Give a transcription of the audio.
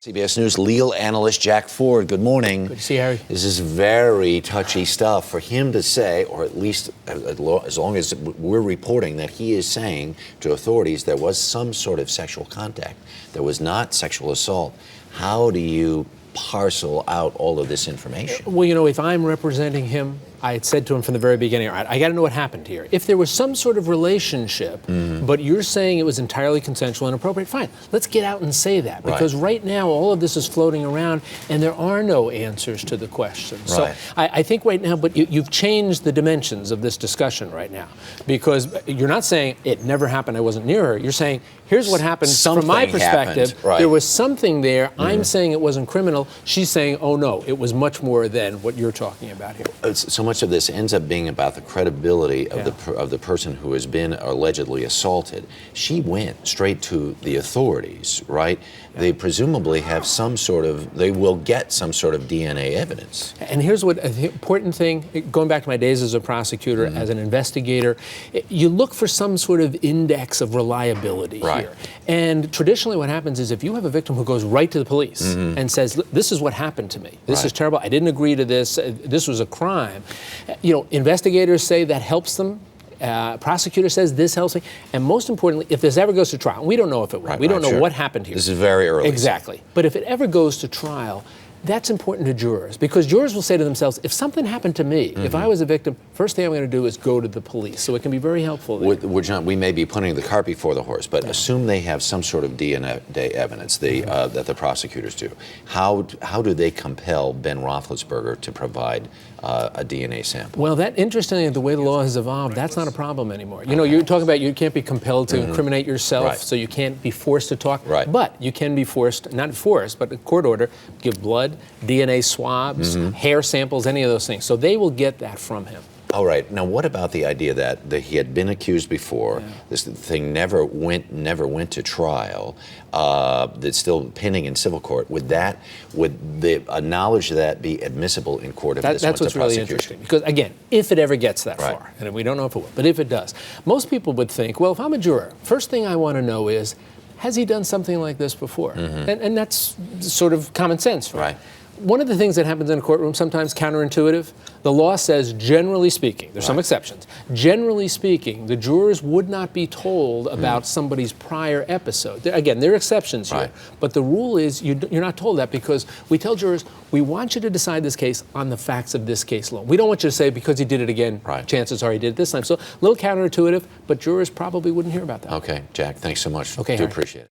CBS News legal analyst Jack Ford, good morning. Good to see you, Harry. This is very touchy stuff for him to say, or at least as long as we're reporting that he is saying to authorities there was some sort of sexual contact. There was not sexual assault. How do you parcel out all of this information? Well, if I'm representing him, I had said to him from the very beginning, all right, I got to know what happened here. If there was some sort of relationship, but you're saying it was entirely consensual and appropriate, fine. Let's get out and say that. Because right now, all of this is floating around, and there are no answers to the questions. So I think right now, but you've changed the dimensions of this discussion right now. Because you're not saying, it never happened, I wasn't near her. You're saying, here's what happened. From my perspective, there was something there. I'm saying it wasn't criminal. She's saying, oh, no, it was much more than what you're talking about here. So much of this ends up being about the credibility of the person who has been allegedly assaulted. She went straight to the authorities, right? They presumably have they will get some sort of DNA evidence. And here's what the important thing, going back to my days as a prosecutor, as an investigator, you look for some sort of index of reliability here. And traditionally what happens is if you have a victim who goes right to the police and says, this is what happened to me, this is terrible, I didn't agree to this, this was a crime, investigators say that helps them. Prosecutor says this helps me. And most importantly, if this ever goes to trial, we don't know if it will. We don't know what happened here. This is very early. Exactly. But if it ever goes to trial, that's important to jurors, because jurors will say to themselves, if something happened to me, if I was a victim, first thing I'm going to do is go to the police. So it can be very helpful there. We may be putting the cart before the horse, but assume they have some sort of DNA evidence that the prosecutors do. How do they compel Ben Roethlisberger to provide a DNA sample? Well, interestingly, the way the law has evolved, that's not a problem anymore. You're talking about you can't be compelled to incriminate yourself, so you can't be forced to talk. But you can be forced, not forced, but a court order, give blood, DNA swabs, hair samples, any of those things. So they will get that from him. All right. Now, what about the idea that he had been accused before? This thing never went to trial. That's still pending in civil court. Would the knowledge of that be admissible in court if this went to prosecution? That's what's really interesting. Because again, if it ever gets that far, and we don't know if it will, but if it does, most people would think, well, if I'm a juror, first thing I want to know is, has he done something like this before? And that's sort of common sense, right? One of the things that happens in a courtroom, sometimes counterintuitive, the law says, generally speaking, there's some exceptions, generally speaking, the jurors would not be told about somebody's prior episode. Again, there are exceptions here, but the rule is you're not told that, because we tell jurors, we want you to decide this case on the facts of this case alone. We don't want you to say, because he did it again, chances are he did it this time. So a little counterintuitive, but jurors probably wouldn't hear about that. Okay, Jack, thanks so much. Okay, do appreciate it.